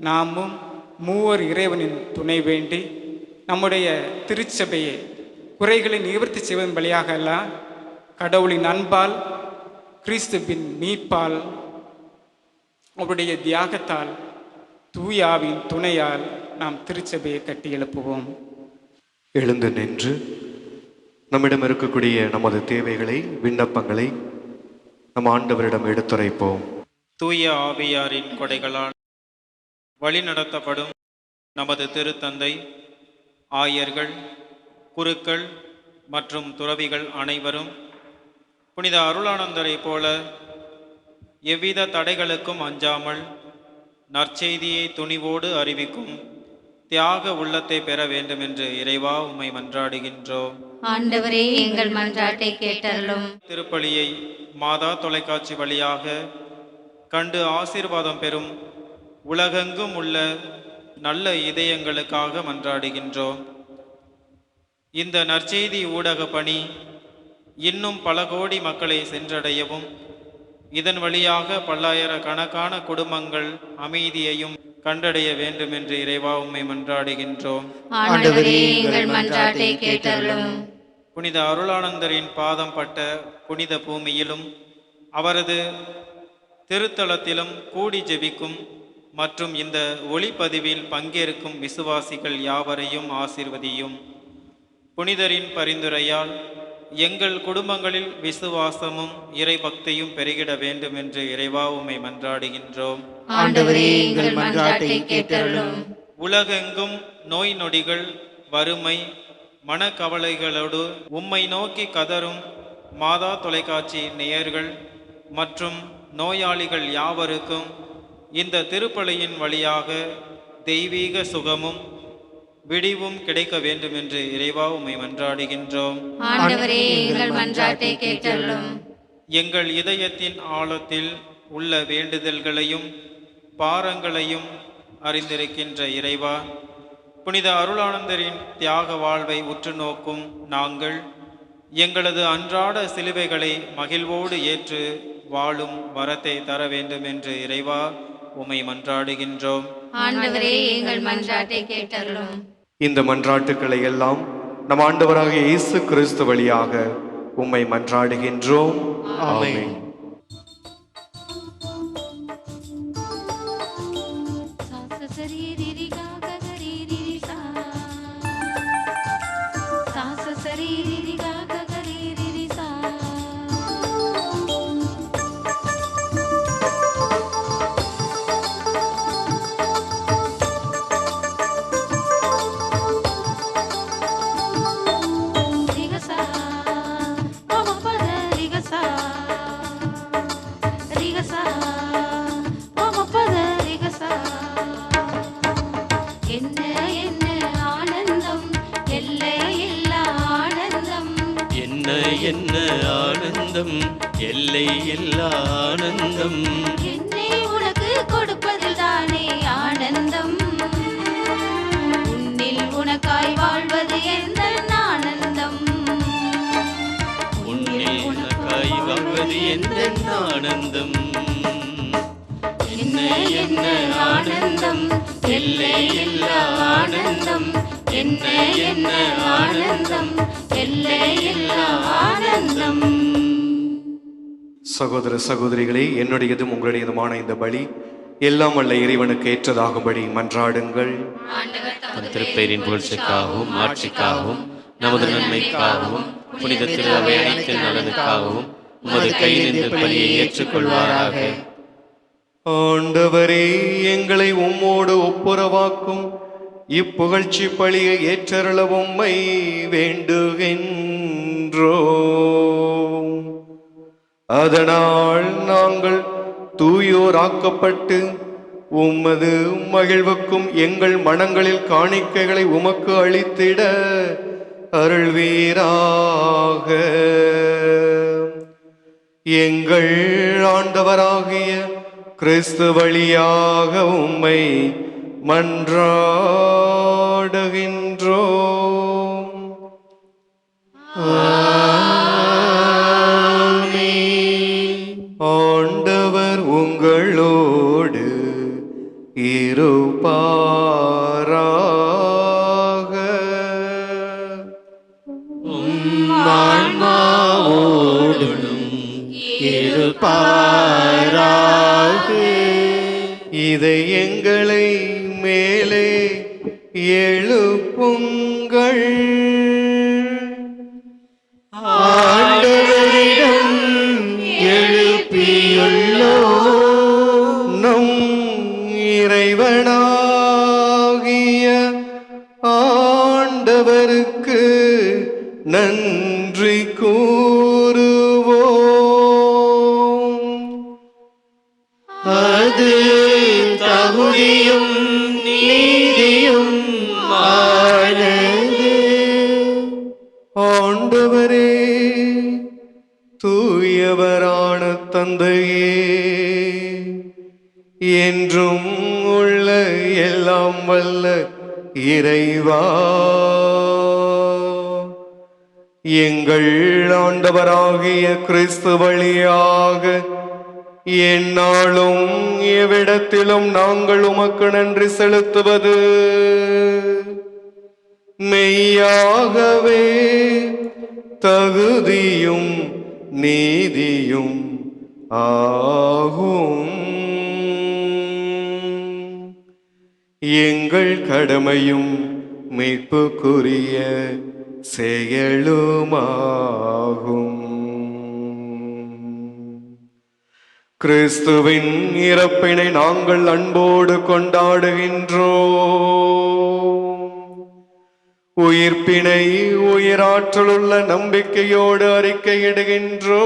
நாமும் மூவர் இறைவனின் துணை வேண்டி நம்முடைய திருச்சபையை குறைகளை நிவர்த்தி செய்வதன் வழியாக அல்ல, கடவுளின் அன்பால், கிறிஸ்துவின் மீட்பால், அவருடைய தியாகத்தால், தூயாவின் துணையால் நாம் திருச்சபையை கட்டி எழுப்புவோம். எழுந்து நின்று நம்மிடம் இருக்கக்கூடிய நமது தேவைகளை, விண்ணப்பங்களை நம் ஆண்டவரிடம் எடுத்துரைப்போம். தூய ஆவியாரின் கொடைகளால் வழிநடத்தப்படும் நமது திருத்தந்தை, ஆயர்கள், குருக்கள் மற்றும் துறவிகள் அனைவரும் புனித அருளானந்தரை போல எவ்வித தடைகளுக்கும் அஞ்சாமல் நற்செய்தியை துணிவோடு அறிவிக்கும் தியாக உள்ளத்தை பெற வேண்டும் என்று இறைவா உம்மை மன்றாடுகின்றோம். ஆண்டவரே, எங்கள் மன்றாட்டை கேட்டருளும். திருப்பலியை மாதா தொலைக்காட்சி வழியாக கண்டு ஆசீர்வாதம் பெறும் உலகெங்கும் உள்ள நல்ல இதயங்களுக்காக மன்றாடுகின்றோம். இந்த நற்செய்தி ஊடக பணி இன்னும் பல கோடி மக்களை சென்றடையவும், இதன் வழியாக பல்லாயிரக்கணக்கான குடும்பங்கள் அமைதியையும் கண்டடைய வேண்டும் என்று இறைவா உம்மை மன்றாடுகின்றோம். ஆண்டவரே, எங்கள் மன்றாட்டை கேட்டருளும். புனித அருளானந்தரின் பாதம் பட்ட புனித பூமியிலும் அவரது திருத்தலத்திலும் கூடி ஜெபிக்கும் மற்றும் இந்த ஒளிப்பதிவில் பங்கேற்கும் விசுவாசிகள் யாவரையும் ஆசீர்வதியும். புனிதரின் பரிந்துரையால் எங்கள் குடும்பங்களில் விசுவாசமும் இறைபக்தியும் பெருகிட வேண்டும் என்று இறைவா உம்மை மன்றாடுகின்றோம். ஆண்டவரே, எங்கள் மன்றாட்டை கேட்டருளும். உலகெங்கும் நோய் நொடிகள், வறுமை, மனக்கவலைகளோடு உம்மை நோக்கி கதரும் மாதா தொலைக்காட்சி நேயர்கள் மற்றும் நோயாளிகள் யாவருக்கும் இந்த திருப்பலியின் வழியாக தெய்வீக சுகமும் விடிவும் கிடைக்க வேண்டும் என்று இறைவா உம்மை மன்றாடுகின்றோம். ஆண்டவரே, எங்கள் மன்றாட்டை கேட்டருளும். எங்கள் இதயத்தின் ஆழத்தில் உள்ள வேண்டுதல்களையும் பாரங்களையும் அறிந்திருக்கின்ற இறைவா, புனித அருளானந்தரின் தியாக வாழ்வை உற்று நோக்கும் நாங்கள் எங்களது அன்றாட சிலுவைகளை மகிழ்வோடு ஏற்று வாழும் வரத்தை தர வேண்டும் என்று இறைவா உம்மை மன்றாடுகின்றோம். ஆண்டவரே, எங்கள் மன்றாட்டை கேட்டருளும். இந்த மன்றாட்டுக்களை எல்லாம் நம் ஆண்டவராகிய இயேசு கிறிஸ்து வழியாக உம்மை மன்றாடுகின்றோம். ஆமென். ரிகசா என்ன ஆனந்தம், எல்லை இல்லா ஆனந்தம். என்னை உனக்கு கொடுப்பதில் தானே ஆனந்தம். உன்னில் உனக்காய் வாழ்வது எந்த ஆனந்தம். உன்னில் உனக்காய் வாழ்வது எந்த ஆனந்தம். என்ன ஆனந்தம், எல்லை இல்லா ஆனந்தம். என்ன ஆனந்தம், எல்லை இல்லா ஆனந்தம். சகோதர சகோதரிகளே, என்னுடையதும் உங்களுடையதுமான இந்த பலி எல்லாம் வல்ல இறைவனுக்கு ஏற்றதாகும்படி மன்றாடுங்கள். திருப்பெயரின் புகழ்ச்சிக்காகவும் ஆட்சிக்காகவும் நமது நன்மைக்காகவும் புனித திரு அவை அனைத்து நலனுக்காகவும் உமது கையிலிருந்து பலியை ஏற்றுக்கொள்வாராக. ஆண்டவரே, எங்களை உம்மோடு ஒப்புரவாக்கும் இப்புகழ்ச்சி பலியை ஏற்றருள உம்மை வேண்டுகின்றோம். அதனால் நாங்கள் தூயோராக்கப்பட்டு உமது மகிழ்வுக்கும் எங்கள் மனங்களில் காணிக்கைகளை உமக்கு அளித்திட அருள்வீராக. எங்கள் ஆண்டவராகிய கிறிஸ்து வழியாக உம்மை மன்றாடுகின்றோம். ஆண்டவர் உங்களோடு இருப்பாராக. ஆன்மாவோடும் இருப்பாராக. இதை எங்களை மேலே எழுப்புங்கள். ஆண்டவரிடம் எழுப்பியுள்ளோம். நம் இறைவனாகிய ஆண்டவருக்கு நன்றி கூறுவோம். அது தகுதியும் நீதியும் ஆனது. ஆண்டவரே, தூயவரான தந்தையே, என்றும் உள்ள எல்லாம் வல்ல இறைவா, எங்கள் ஆண்டவராகிய கிறிஸ்து வழியாக எந்நாளும் எவ்விடத்திலும் நாங்கள் உமக்கு நன்றி செலுத்துவது மெய்யாகவே தகுதியும் நீதியும் ஆகும். எங்கள் கடமையும் மீட்புக்குரிய செயலுமாகும். கிறிஸ்துவின் இறப்பினை நாங்கள் அன்போடு கொண்டாடுகின்றோம். உயிர்ப்பினை உயிராற்றலுள்ள நம்பிக்கையோடு அறிக்கையிடுகின்றோம்.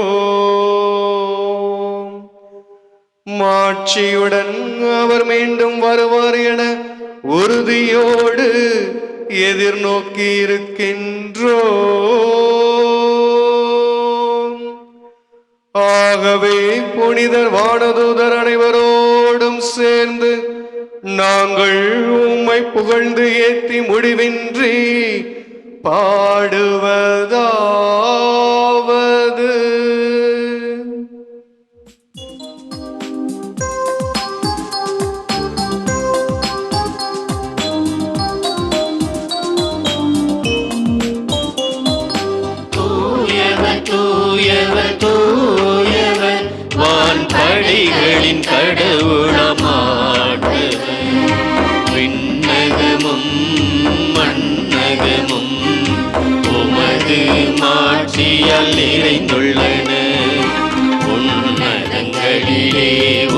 மாட்சியுடன் அவர் மீண்டும் வருவார் என உறுதியோடு எதிர்நோக்கி இருக்கின்றோம். ஆகவே புனிதர் வானதூதர் அனைவரோடும் சேர்ந்து நாங்கள் உம்மை புகழ்ந்து ஏத்தி முடிவின்றி பாடுவதாவது: தூயவர் தூயவர் வான்படைகளின் கடவுளமாண்டவர். விண்ணகமும் மண்ணகமும் உமது மாட்சியால் நிறைந்துள்ளன. உன்னதங்களிலே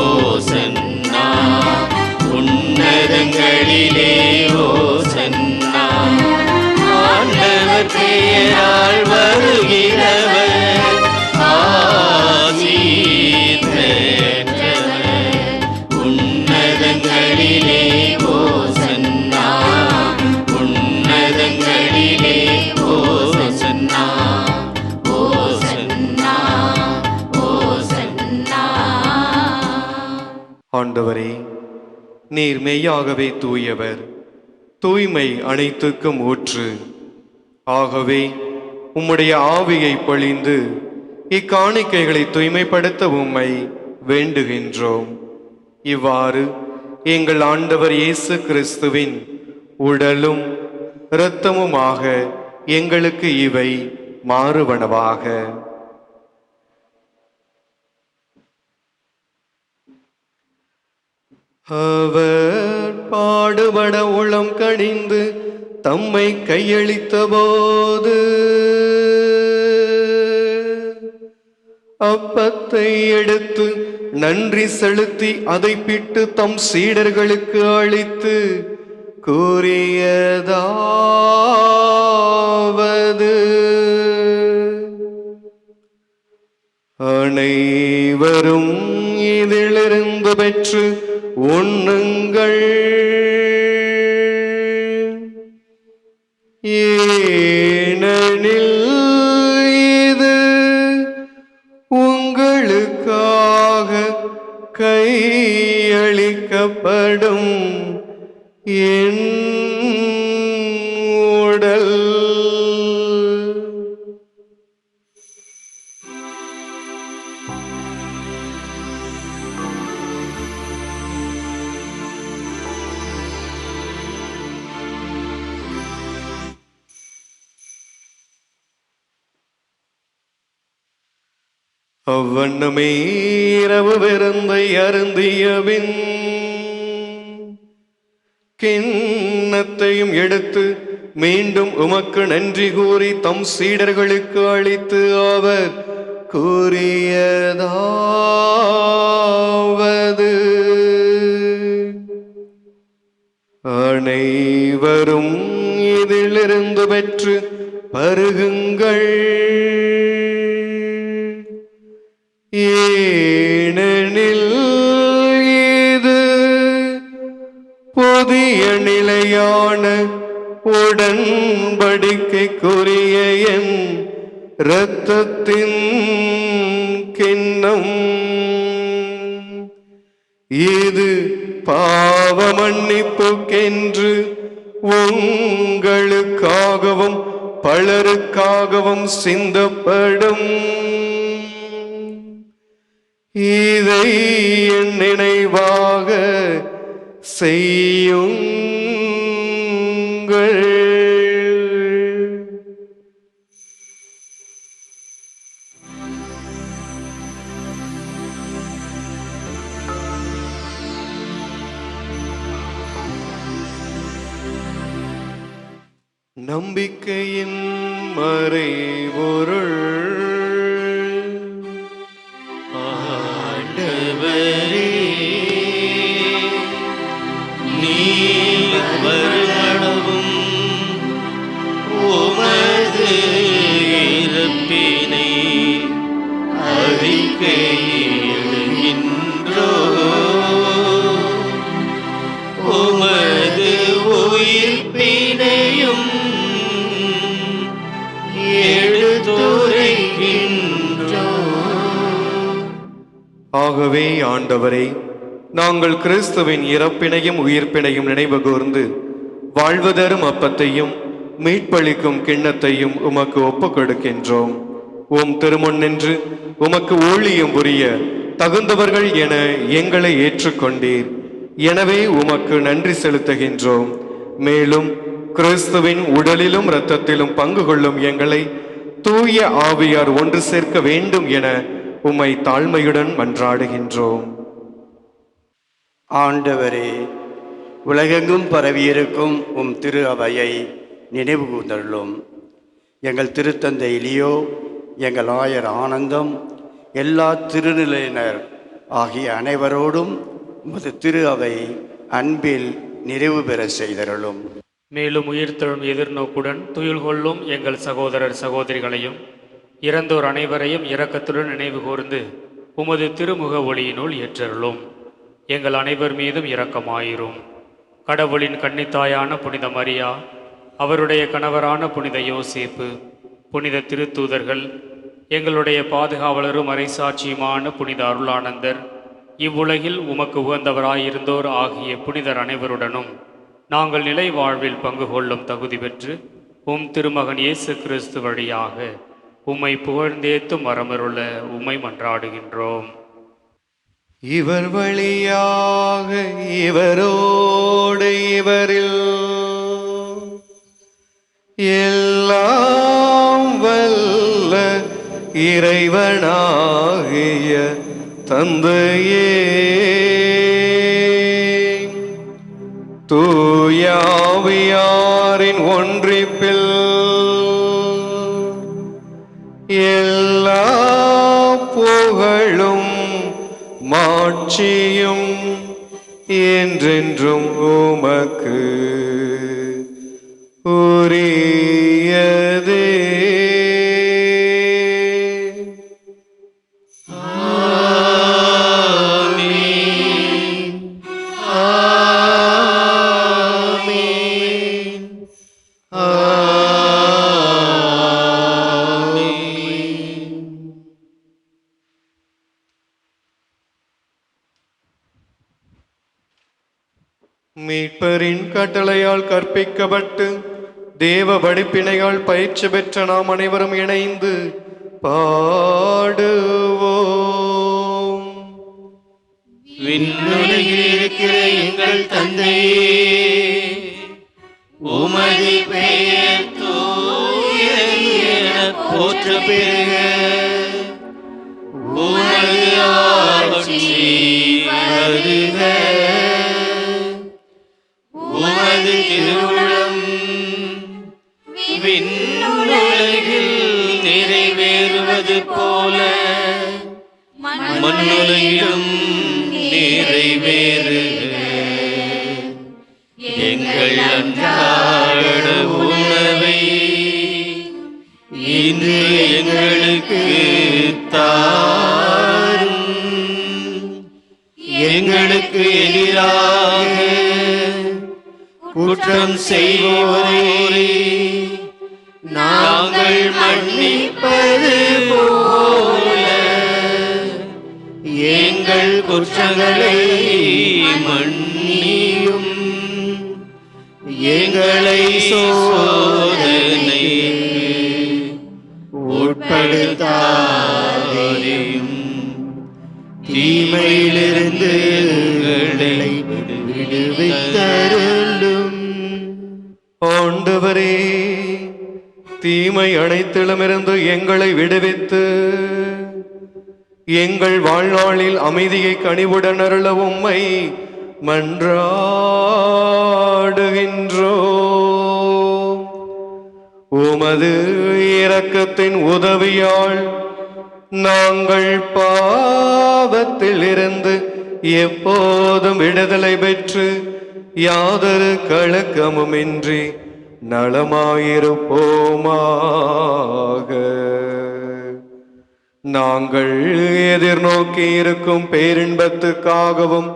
ஓசன்னா, உன்னதங்களிலே ஓசன்னா. ஆண்டவர் பெயரால் வருகிறவர் ஆசீர் பெற்றவர். உன்னதங்களிலே ஓசன்னா, உன்னதங்களிலே ஓசன்னா, ஓசன்னா. நீர் மெய்யாகவே தூயவர், தூய்மை அனைத்துக்கும் ஊற்று. ஆகவே உம்முடைய ஆவியை பொழிந்து இக்காணிக்கைகளை தூய்மைப்படுத்த உம்மை வேண்டுகின்றோம். இவ்வாறு எங்கள் ஆண்டவர் இயேசு கிறிஸ்துவின் உடலும் இரத்தமுமாக எங்களுக்கு இவை மாறுவனவாக. அவர் பாடுபட உளம் கனிந்து தம்மை கையளித்த போது அப்பத்தை எடுத்து நன்றி செலுத்தி அதை பிட்டு தம் சீடர்களுக்கு அளித்து கூறியதாவது, அனைவரும் இதிலிருந்து பெற்று உண்ணுங்கள், ஏனெனில் இது உங்களுக்காக கையளிக்கப்படும் என் உடல். அவ்வண்ணமே இரவு விருந்தை அருந்தியபின் கிண்ணத்தையும் எடுத்து மீண்டும் உமக்கு நன்றி கூறி தம் சீடர்களுக்கு அளித்து அவர் கூறியதாவது, அனைவரும் இதிலிருந்து பெற்று பருகுங்கள், ஏனெனில் இது புதிய நிலையான உடன்படிக்கைக்குரிய என் இரத்தத்தின் கிண்ணம். இது பாவ மன்னிப்புக்கென்று உங்களுக்காகவும் பலருக்காகவும் சிந்தப்படும். இதை என் நினைவாக செய்யுங்கள். நம்பிக்கையின் மறைபொருள், ஆண்டவரே, நீர் வருமளவும் உமது இறப்பினை அறிக்கையிடுகின்றோம், உமது உயிர்ப்பினையும் எடுத்துரைக்கின்றோம். ஆகவே ஆண்டவரே, நாங்கள் கிறிஸ்துவின் இறப்பினையும் உயிர்ப்பினையும் நினைவு கூர்ந்து வாழ்வு தரும் அப்பத்தையும் மீட்பளிக்கும் கிண்ணத்தையும் உமக்கு ஒப்புக் கொடுக்கின்றோம். உம் திருமுன் நின்று உமக்கு ஊழியம் புரிய தகுந்தவர்கள் என எங்களை ஏற்றுக்கொண்டீர். எனவே உமக்கு நன்றி செலுத்துகின்றோம். மேலும் கிறிஸ்துவின் உடலிலும் இரத்தத்திலும் பங்கு கொள்ளும் எங்களை தூய ஆவியார் ஒன்று சேர்க்க வேண்டும் என உம்மை தாழ்மையுடன் மன்றாடுகின்றோம். ஆண்டவரே, உலகெங்கும் பரவியிருக்கும் உம் திரு அவையை நினைவு கூர்ந்தருளும். எங்கள் திருத்தந்தை லியோ, எங்கள் ஆயர் ஆனந்தம், எல்லா திருநிலையினர் ஆகிய அனைவரோடும் உமது திரு அவை அன்பில் நிறைவு பெற செய்தருளும். மேலும் உயிர்த்தெழும் எதிர்நோக்குடன் துயில் கொள்ளும் எங்கள் சகோதரர் சகோதரிகளையும் இறந்தோர் அனைவரையும் இரக்கத்துடன் நினைவு கூர்ந்து உமது திருமுக ஒளியினுள் ஏற்றருளும். எங்கள் அனைவர் மீதும் இரக்கமாயிரும். கடவுளின் கன்னித்தாயான புனித மரியா, அவருடைய கணவரான புனித யோசேப்பு, புனித திருத்தூதர்கள், எங்களுடைய பாதுகாவலரும் அரைசாட்சியுமான புனித அருளானந்தர், இவ்வுலகில் உமக்கு உகந்தவராயிருந்தோர் ஆகிய புனிதர் அனைவருடனும் நாங்கள் நிலை வாழ்வில் பங்கு கொள்ளும் தகுதி பெற்று திருமகன் இயேசு கிறிஸ்து வழியாக உம்மை புகழ்ந்தேத்தும் வரமருள உம்மை மன்றாடுகின்றோம். இவர் வழியாக இவரோடு இவரில் எல்லாம் வல்ல இறைவனாகிய தந்தையே, தூயாவியாரின் ஒன்றிப்பில் எல்லா புகழும் மாட்சியும் என்றென்றும் உமக்கு உரியதே. மீட்பரின் கட்டளையால் கற்பிக்கப்பட்டு தேவ வடிப்பினையால் பயிற்சி பெற்ற நாம் அனைவரும் இணைந்து பாடுவோம். விண்ணுலகில் இருக்கிற எங்கள் தந்தையே, உமது பெயர் தூயது எனப் போற்றப் பெறுக. உமது ஆட்சி வருக. உமது திருவுளம் விண்ணுலகில் நிறைவேறுவது போல மண்ணுலகிலும் நிறைவேறுக. எங்கள் அன்றாட உணவை இன்று எங்களுக்கு தாரும். எங்களுக்கு எதிராக குற்றம் செய்வோரை நாங்கள் மன்னிப்பது போல எங்கள் குற்றங்களை மன்னியும். எங்களை சோதனைக்கு உட்படுத்தாதேயும், தீமையிலிருந்து எங்களை விடுவித்தருளும். ஆண்டவரே, தீமை அனைத்திலுமிருந்து எங்களை விடுவித்து எங்கள் வாழ்நாளில் அமைதியை கனிவுடன் அருள உம்மை மன்றாடுகின்றோம். உமது இரக்கத்தின் உதவியால் நாங்கள் பாவத்தில் இருந்து எப்போதும் விடுதலை பெற்று யாதொரு கலக்கமுமின்றி நலமாயிருப்போமாக. நாங்கள் எதிர்நோக்கி இருக்கும் பேரின்பத்துக்காகவும்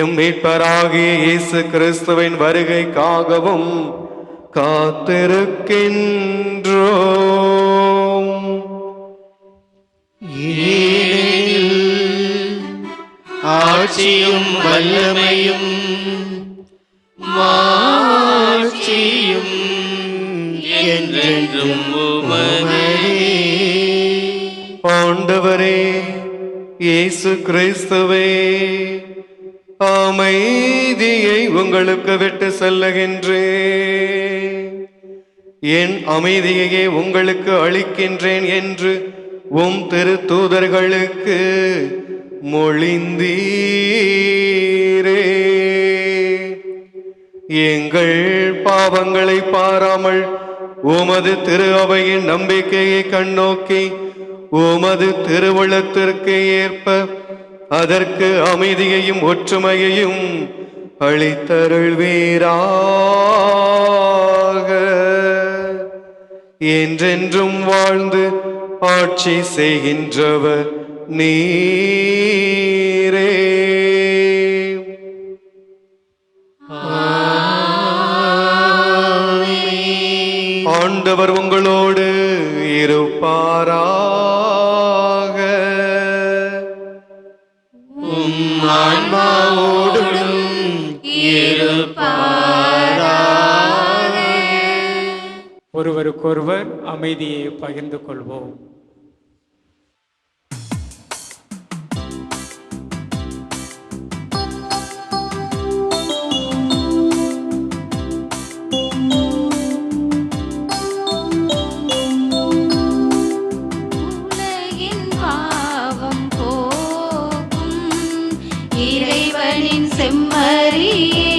எம் மீட்பராகிய இயேசு கிறிஸ்துவின் வருகைக்காகவும் காத்திருக்கின்றோம். ஆட்சியும் வல்லமையும் மாட்சியும் என்றென்றும் உமதே. ஆண்டவரே இயேசு கிறிஸ்துவே, அமைதியை உங்களுக்கு விட்டு செல்லுகின்றேன், என் அமைதியையே உங்களுக்கு அளிக்கின்றேன் என்று உம் திருத்தூதர்களுக்கு மொழிந்தீரே. எங்கள் பாவங்களை பாராமல் உமது திரு அவையின் நம்பிக்கையை கண்ணோக்கி உமது திருவுளத்திற்கு ஏற்ப அதற்கு அமைதியையும் ஒற்றுமையையும் அளித்தருள்வீராக. என்றென்றும் வாழ்ந்து ஆட்சி செய்கின்றவர் நீரே. ஆண்டவர் உங்களோடு இருப்பாராக. ஒருவருக்கொருவர் அமைதியை பகிர்ந்து கொள்வோம். உலகின் பாவம் போக்கும் இறைவனின் செம்மறியே,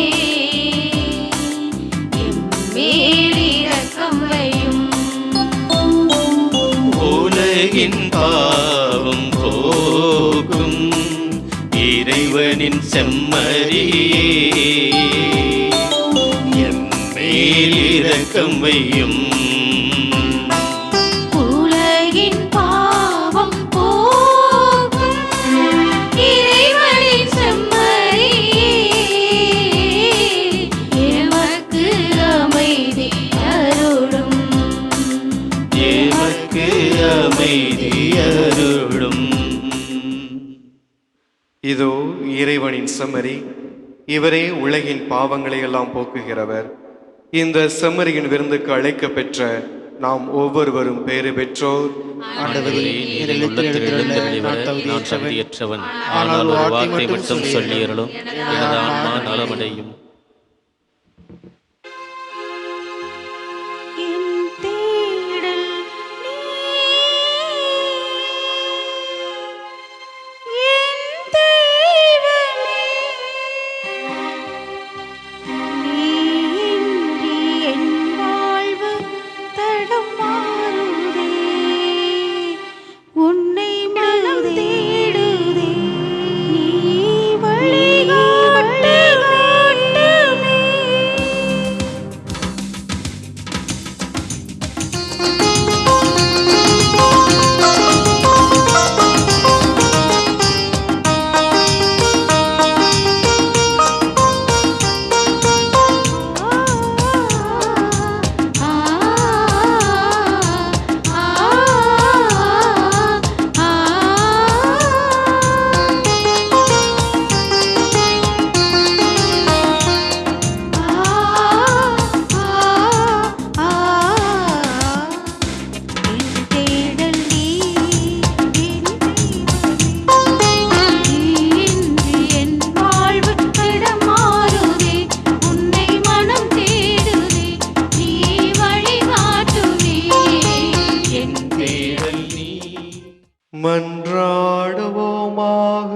எம்மேல் இரக்கம் வையும். உலகின் பாவம் போக்கும் இறைவனின் செம்மறியே, எம்மேல் இரக்கம் வையும். உலகின் பாவம் போக்கும் இறைவனின் செம்மறியே, எமக்கு அமைதி அருளும். எமக்கு அமைதி அருளும். இதோ இறைவனின் செம்மறி, இவரே உலகின் பாவங்களை எல்லாம் போக்குகிறவர். இந்த செம்மறியின் விருந்துக்கு அழைக்க பெற்ற நாம் ஒவ்வொருவரும் பேறு பெற்றோர். ஆண்டவரே, என் உள்ளத்தில் எழுந்தருளி வர நான் தகுதியற்றவன். ஆனால் ஒரு வார்த்தை மட்டும் சொல்லியருளும், எனது ஆன்மா நலமடையும். என் தேடல் நீ, என் தேவனே, நீயின்றி என் வாழ்வு தடுமாறுதே, உன்னை மனம் தேடுதே, நீ வழிகாட்டுமே. மன்றாடுவோமாக.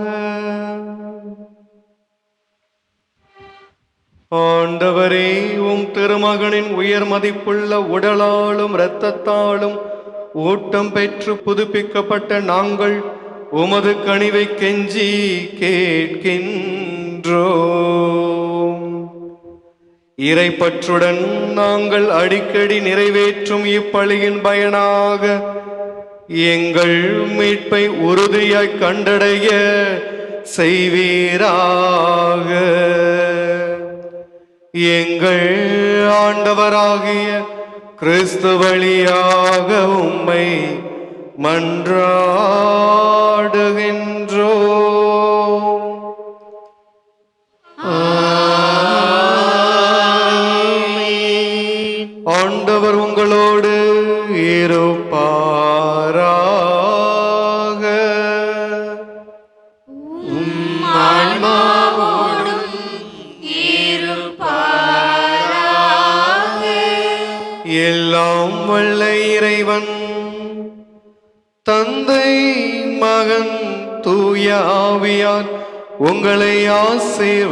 ஆண்டவரே, உம் திருமகனின் உயர் மதிப்புள்ள உடலாலும் இரத்தத்தாலும் ஊட்டம் பெற்று புதுப்பிக்கப்பட்ட நாங்கள் உமது கனிவை கெஞ்சி கேட்கின்றோம். இறைப்பற்றுடன் நாங்கள் அடிக்கடி நிறைவேற்றும் இப்பலியின் பயனாக எங்கள் மீட்பை உறுதியாய் கண்டடைய செய்வீராக. எங்கள் ஆண்டவராகிய கிறிஸ்து வழியாக உம்மை மன்றாடுகின்றோம். ஆண்டவர் உங்களோடு இருப்பாராக. ஆன்மாவோடும் இருப்பாராக. எல்லாம் வல்ல இறைவன் தந்தை, மகன், தூய ஆவியார் உங்களை ஆசீர்வதிப்பாராக.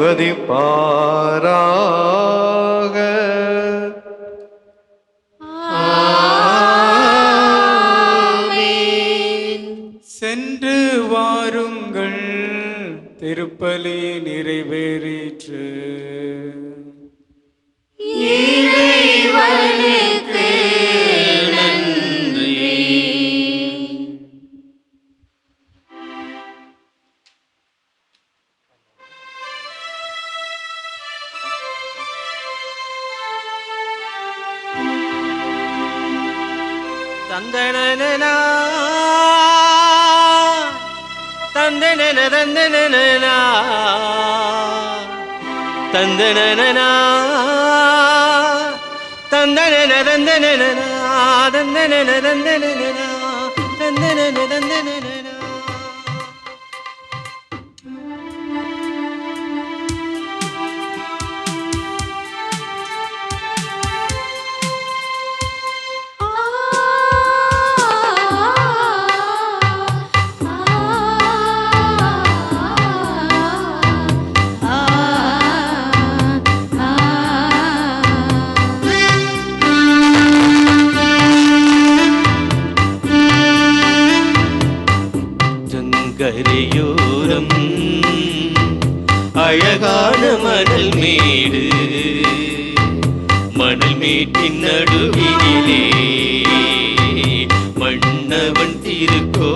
சென்று வாருங்கள், திருப்பலி நிறைவேறிற்று. இறைவனுக்கு நன்றி. தந்தனனா தந்தனன தந்தனனா தந்த தந்தனனா தந்தனன தந்தனனா தந்தனன தந்தனனா தந்தனன தந்தனனா. கரையோரம் அழகான மணல் மேடு, மணல் மேட்டின் நடுவினிலே மன்னவன் திருக்கோ